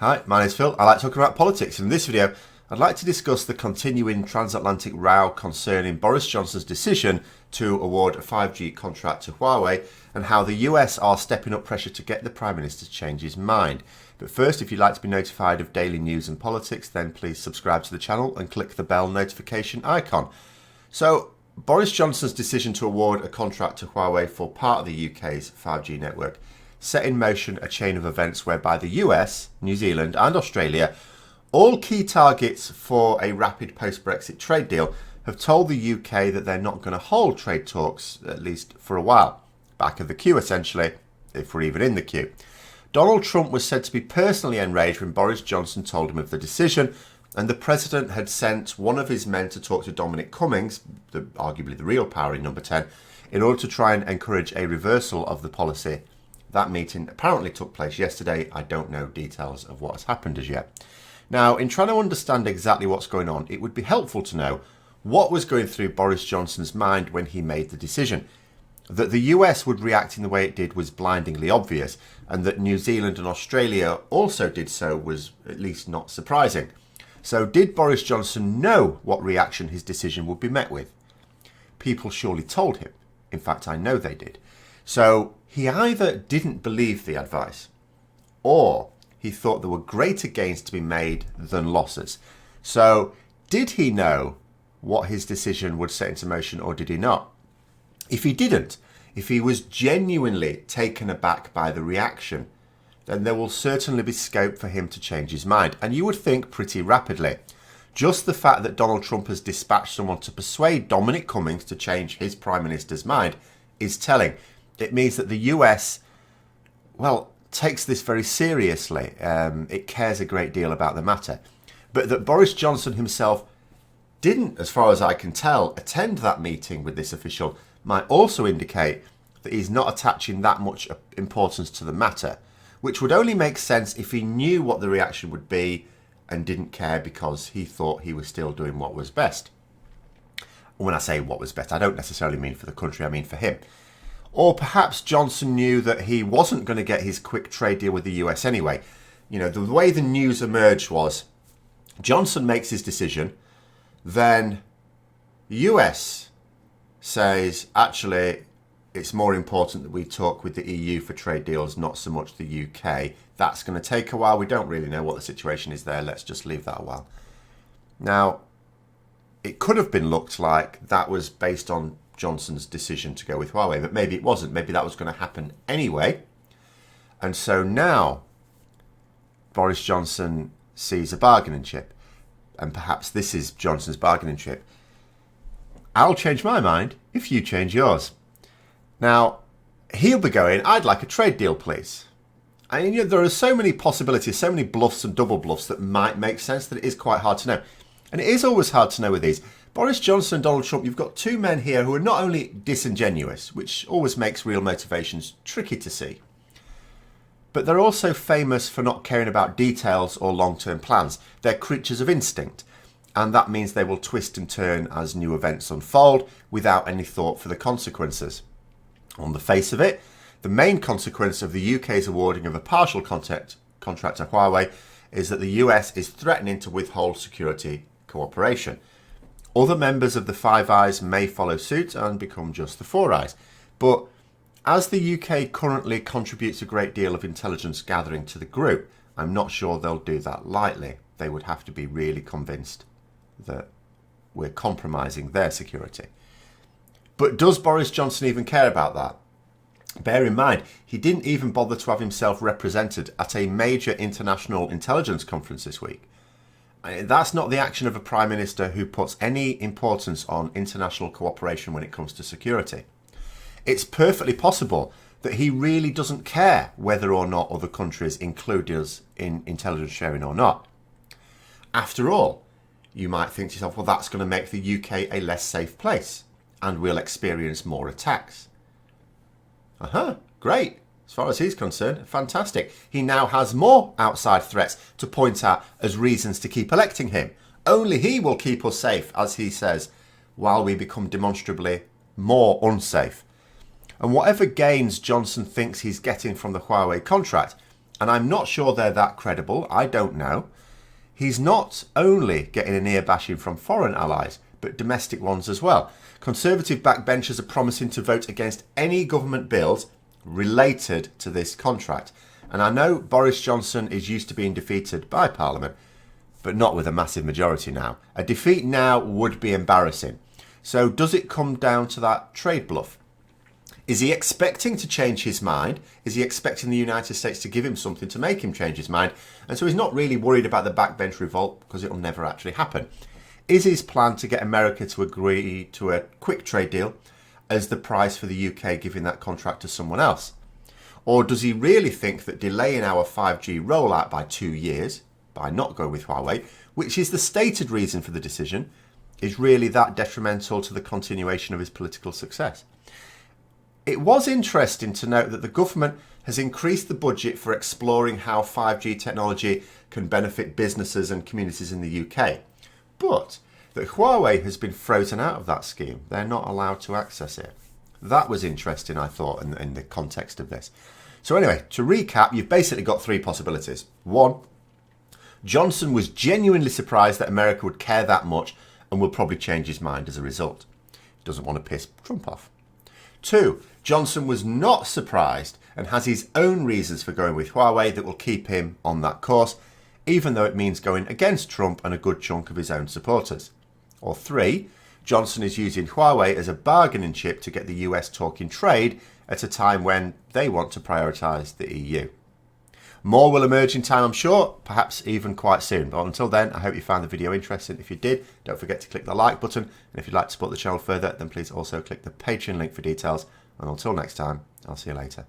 Hi, my name's Phil. I like talking about politics. In this video, I'd like to discuss the continuing transatlantic row concerning Boris Johnson's decision to award a 5G contract to Huawei and how the US are stepping up pressure to get the Prime Minister to change his mind. But first, if you'd like to be notified of daily news and politics, then please subscribe to the channel and click the bell notification icon. So, Boris Johnson's decision to award a contract to Huawei for part of the UK's 5G network set in motion a chain of events whereby the US, New Zealand and Australia, all key targets for a rapid post-Brexit trade deal, have told the UK that they're not going to hold trade talks, at least for a while. Back of the queue, essentially, if we're even in the queue. Donald Trump was said to be personally enraged when Boris Johnson told him of the decision, and the president had sent one of his men to talk to Dominic Cummings, arguably the real power in number 10, in order to try and encourage a reversal of the policy. That meeting apparently took place yesterday. I don't know details of what has happened as yet. Now, in trying to understand exactly what's going on, it would be helpful to know what was going through Boris Johnson's mind when he made the decision. That the US would react in the way it did was blindingly obvious, and that New Zealand and Australia also did so was at least not surprising. So did Boris Johnson know what reaction his decision would be met with? People surely told him. In fact, I know they did. So he either didn't believe the advice, or he thought there were greater gains to be made than losses. So did he know what his decision would set into motion, or did he not? If he didn't, if he was genuinely taken aback by the reaction, then there will certainly be scope for him to change his mind. And you would think pretty rapidly. Just the fact that Donald Trump has dispatched someone to persuade Dominic Cummings to change his Prime Minister's mind is telling. It means that the US, takes this very seriously. It cares a great deal about the matter. But that Boris Johnson himself didn't, as far as I can tell, attend that meeting with this official might also indicate that he's not attaching that much importance to the matter, which would only make sense if he knew what the reaction would be and didn't care because he thought he was still doing what was best. When I say what was best, I don't necessarily mean for the country, I mean for him. Or perhaps Johnson knew that he wasn't going to get his quick trade deal with the US anyway. You know, the way the news emerged was Johnson makes his decision, then the US says, actually, it's more important that we talk with the EU for trade deals, not so much the UK. That's going to take a while. We don't really know what the situation is there. Let's just leave that a while. Now, it could have been looked like that was based on Johnson's decision to go with Huawei, but maybe it wasn't. Maybe that was going to happen anyway. And so now Boris Johnson sees a bargaining chip, and perhaps this is Johnson's bargaining chip. I'll change my mind if you change yours. Now, he'll be going, I'd like a trade deal, please. And you know, there are so many possibilities, so many bluffs and double bluffs that might make sense that it is quite hard to know. And it is always hard to know with these. Boris Johnson and Donald Trump, you've got two men here who are not only disingenuous, which always makes real motivations tricky to see, but they're also famous for not caring about details or long-term plans. They're creatures of instinct, and that means they will twist and turn as new events unfold without any thought for the consequences. On the face of it, the main consequence of the UK's awarding of a partial contract to Huawei is that the US is threatening to withhold security cooperation. Other members of the Five Eyes may follow suit and become just the Four Eyes. But as the UK currently contributes a great deal of intelligence gathering to the group, I'm not sure they'll do that lightly. They would have to be really convinced that we're compromising their security. But does Boris Johnson even care about that? Bear in mind, he didn't even bother to have himself represented at a major international intelligence conference this week. That's not the action of a Prime Minister who puts any importance on international cooperation when it comes to security. It's perfectly possible that he really doesn't care whether or not other countries include us in intelligence sharing or not. After all, you might think to yourself, well, that's going to make the UK a less safe place and we'll experience more attacks. Great. As far as he's concerned, fantastic. He now has more outside threats to point at as reasons to keep electing him. Only he will keep us safe, as he says, while we become demonstrably more unsafe. And whatever gains Johnson thinks he's getting from the Huawei contract, and I'm not sure they're that credible, I don't know, he's not only getting an ear bashing from foreign allies, but domestic ones as well. Conservative backbenchers are promising to vote against any government bills related to this contract. And I know Boris Johnson is used to being defeated by Parliament, but not with a massive majority now. A defeat now would be embarrassing. So does it come down to that trade bluff? Is he expecting to change his mind? Is he expecting the United States to give him something to make him change his mind? And so he's not really worried about the backbench revolt because it will never actually happen. Is his plan to get America to agree to a quick trade deal as the price for the UK giving that contract to someone else? Or does he really think that delaying our 5G rollout by 2 years, by not going with Huawei, which is the stated reason for the decision, is really that detrimental to the continuation of his political success? It was interesting to note that the government has increased the budget for exploring how 5G technology can benefit businesses and communities in the UK, but that Huawei has been frozen out of that scheme. They're not allowed to access it. That was interesting, I thought, in the context of this. So anyway, to recap, you've basically got three possibilities. One, Johnson was genuinely surprised that America would care that much and will probably change his mind as a result. He doesn't want to piss Trump off. Two, Johnson was not surprised and has his own reasons for going with Huawei that will keep him on that course, even though it means going against Trump and a good chunk of his own supporters. Or three, Johnson is using Huawei as a bargaining chip to get the US talking trade at a time when they want to prioritise the EU. More will emerge in time, I'm sure, perhaps even quite soon. But until then, I hope you found the video interesting. If you did, don't forget to click the like button. And if you'd like to support the channel further, then please also click the Patreon link for details. And until next time, I'll see you later.